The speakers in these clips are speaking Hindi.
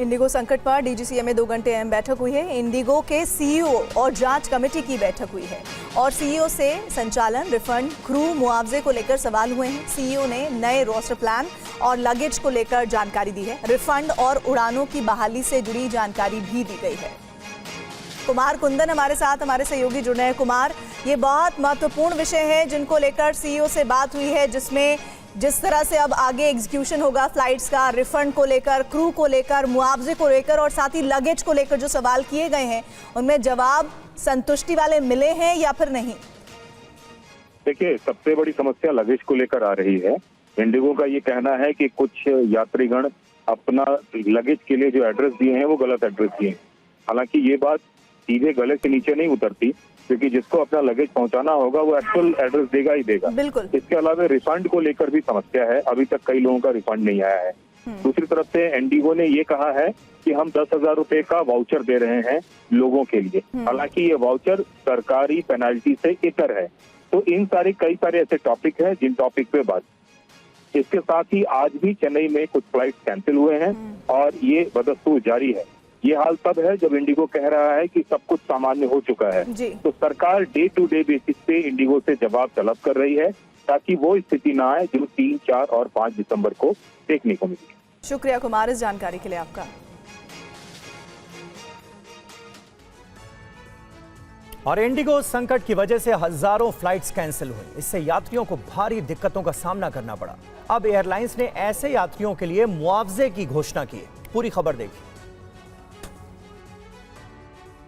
इंडिगो संकट पर डीजीसीए में 2 घंटे अहम बैठक हुई है। इंडिगो के सीईओ और जांच कमेटी की बैठक हुई है और सीईओ से संचालन, रिफंड, क्रू, मुआवजे को लेकर सवाल हुए हैं। सीईओ ने नए रोस्टर प्लान और लगेज को लेकर जानकारी दी है। रिफंड और उड़ानों की बहाली से जुड़ी जानकारी भी दी गई है। कुमार कुंदन हमारे साथ, हमारे सहयोगी जुड़े हैं। कुमार, ये बहुत महत्वपूर्ण विषय है जिनको लेकर सीईओ से बात हुई है, जिसमें जिस तरह से अब आगे एग्जीक्यूशन होगा फ्लाइट्स का, रिफंड को लेकर, क्रू को लेकर, मुआवजे को लेकर और साथ ही लगेज को लेकर जो सवाल किए गए हैं, उनमें जवाब संतुष्टि वाले मिले हैं या फिर नहीं? देखिए, सबसे बड़ी समस्या लगेज को लेकर आ रही है। इंडिगो का ये कहना है कि कुछ यात्रीगण अपना लगेज के लिए जो एड्रेस दिए हैं वो गलत एड्रेस दिए। हालांकि ये बात सीधे गले से नीचे नहीं उतरती, क्योंकि जिसको अपना लगेज पहुंचाना होगा वो एक्चुअल एड्रेस देगा ही देगा। बिल्कुल। इसके अलावा रिफंड को लेकर भी समस्या है, अभी तक कई लोगों का रिफंड नहीं आया है। दूसरी तरफ से इंडिगो ने ये कहा है कि हम 10,000 रुपए का वाउचर दे रहे हैं लोगों के लिए। हालांकि ये वाउचर सरकारी पेनाल्टी से इतर है। तो इन कई सारे ऐसे टॉपिक हैं जिन टॉपिक पे बात। इसके साथ ही आज भी चेन्नई में कुछ फ्लाइट कैंसिल हुए हैं और ये बदस्तूर जारी है। ये हाल तब है जब इंडिगो कह रहा है कि सब कुछ सामान्य हो चुका है। तो सरकार डे टू डे बेसिस पे इंडिगो से जवाब तलब कर रही है ताकि वो स्थिति ना आए जो 3, 4 और 5 दिसंबर को देखने को मिली। शुक्रिया कुमार इस जानकारी के लिए आपका। और इंडिगो संकट की वजह से हजारों फ्लाइट्स कैंसिल हुई। इससे यात्रियों को भारी दिक्कतों का सामना करना पड़ा। अब एयरलाइंस ने ऐसे यात्रियों के लिए मुआवजे की घोषणा की है। पूरी खबर देखिए।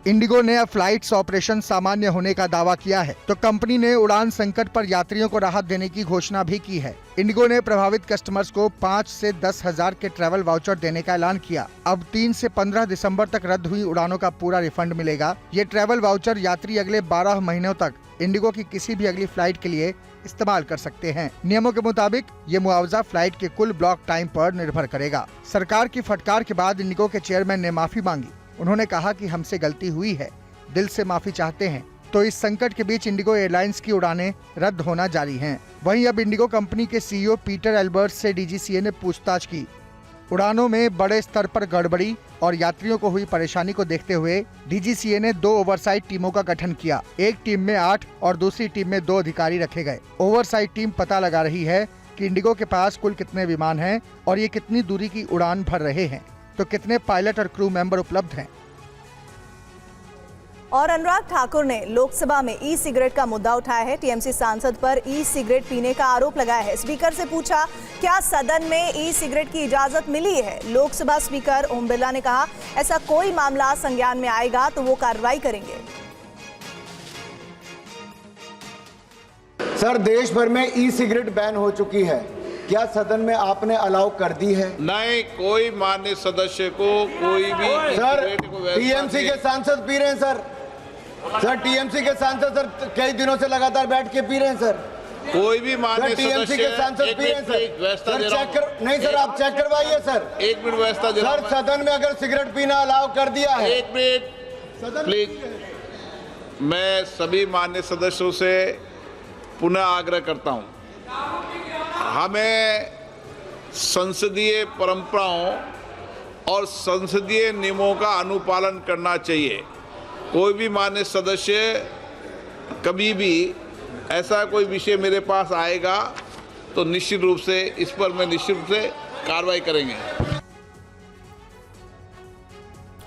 इंडिगो ने अब फ्लाइट्स ऑपरेशन सामान्य होने का दावा किया है, तो कंपनी ने उड़ान संकट पर यात्रियों को राहत देने की घोषणा भी की है। इंडिगो ने प्रभावित कस्टमर्स को 5 से 10,000 के ट्रैवल वाउचर देने का ऐलान किया। अब 3 से 15 दिसंबर तक रद्द हुई उड़ानों का पूरा रिफंड मिलेगा। ये ट्रैवल वाउचर यात्री अगले 12 महीनों तक इंडिगो की किसी भी अगली फ्लाइट के लिए इस्तेमाल कर सकते हैं। नियमों के मुताबिक ये मुआवजा फ्लाइट के कुल ब्लॉक टाइम पर निर्भर करेगा। सरकार की फटकार के बाद इंडिगो के चेयरमैन ने माफी मांगी। उन्होंने कहा कि हमसे गलती हुई है, दिल से माफी चाहते हैं। तो इस संकट के बीच इंडिगो एयरलाइंस की उड़ानें रद्द होना जारी हैं। वहीं अब इंडिगो कंपनी के सीईओ पीटर एल्बर्ट्स से डीजीसीए ने पूछताछ की। उड़ानों में बड़े स्तर पर गड़बड़ी और यात्रियों को हुई परेशानी को देखते हुए डीजीसीए ने 2 ओवरसाइट टीमों का गठन किया। एक टीम में 8 और दूसरी टीम में 2 अधिकारी रखे गए। ओवरसाइट टीम पता लगा रही है कि इंडिगो के पास कुल कितने विमान हैं और ये कितनी दूरी की उड़ान भर रहे हैं, तो कितने पायलट और क्रू मेंबर उपलब्ध हैं। और अनुराग ठाकुर ने लोकसभा में ई सिगरेट का मुद्दा उठाया है। टीएमसी सांसद पर ई सिगरेट पीने का आरोप लगाया है। स्पीकर से पूछा, क्या सदन में ई सिगरेट की इजाजत मिली है? लोकसभा स्पीकर ओम बिरला ने कहा, ऐसा कोई मामला संज्ञान में आएगा तो वो कार्रवाई करेंगे। सर, देश भर में ई सिगरेट बैन हो चुकी है, क्या सदन में आपने अलाउ कर दी है? नहीं, कोई माननीय सदस्य को कोई भी सर, टीएमसी के सांसद पी रहे हैं सर। टीएमसी के सांसद सर कई दिनों से लगातार बैठ के पी रहे हैं सर। कोई भी माननीय टीएमसी के सांसद पी रहे हैं सर। चेक कर, नहीं सर, आप चेक करवाइए सर। 1 मिनट व्यवस्था दे रहा हूं। सर, सदन में अगर सिगरेट पीना अलाउ कर दिया है। 1 मिनट प्लीज। मैं सभी माननीय सदस्यों से पुनः आग्रह करता हूं, हमें संसदीय परंपराओं और संसदीय नियमों का अनुपालन करना चाहिए। कोई भी माननीय सदस्य कभी भी ऐसा कोई विषय मेरे पास आएगा तो निश्चित रूप से इस पर मैं निश्चित रूप से कार्रवाई करेंगे।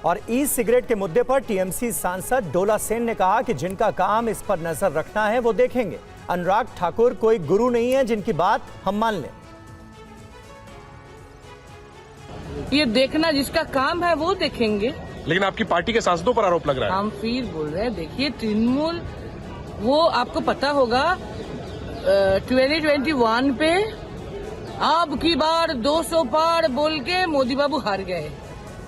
और ई सिगरेट के मुद्दे पर टीएमसी सांसद डोला सेन ने कहा कि जिनका काम इस पर नजर रखना है वो देखेंगे। अनुराग ठाकुर कोई गुरु नहीं है जिनकी बात हम मान लें। ये देखना जिसका काम है वो देखेंगे। लेकिन आपकी पार्टी के सांसदों पर आरोप लग रहा है। हम फिर बोल रहे हैं, देखिए तृणमूल, वो आपको पता होगा 2021 पे अब की बार 200 पार बोल के मोदी बाबू हार गए,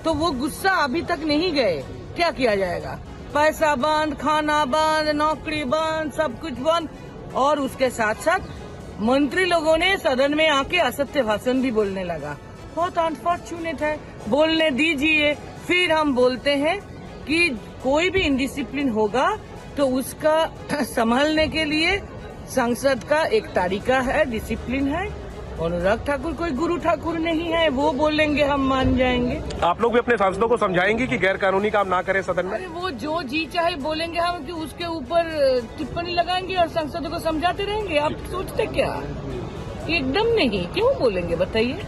तो वो गुस्सा अभी तक नहीं गए। क्या किया जाएगा? पैसा बंद, खाना बंद, नौकरी बंद, सब कुछ बंद। और उसके साथ साथ मंत्री लोगों ने सदन में आके असत्य भाषण भी बोलने लगा। बहुत अनफॉर्चुनेट है, बोलने दीजिए। फिर हम बोलते हैं कि कोई भी इंडिसिप्लिन होगा तो उसका संभालने के लिए संसद का एक तरीका है, डिसिप्लिन है। अनुराग ठाकुर कोई गुरु ठाकुर नहीं है, वो बोलेंगे हम मान जाएंगे। आप लोग भी अपने सांसदों को समझाएंगे कि गैर कानूनी काम ना करें सदन में? अरे वो जो जी चाहे बोलेंगे, हम कि उसके ऊपर टिप्पणी लगाएंगे और सांसदों को समझाते रहेंगे। आप सोचते क्या? एकदम नहीं, क्यों बोलेंगे बताइए।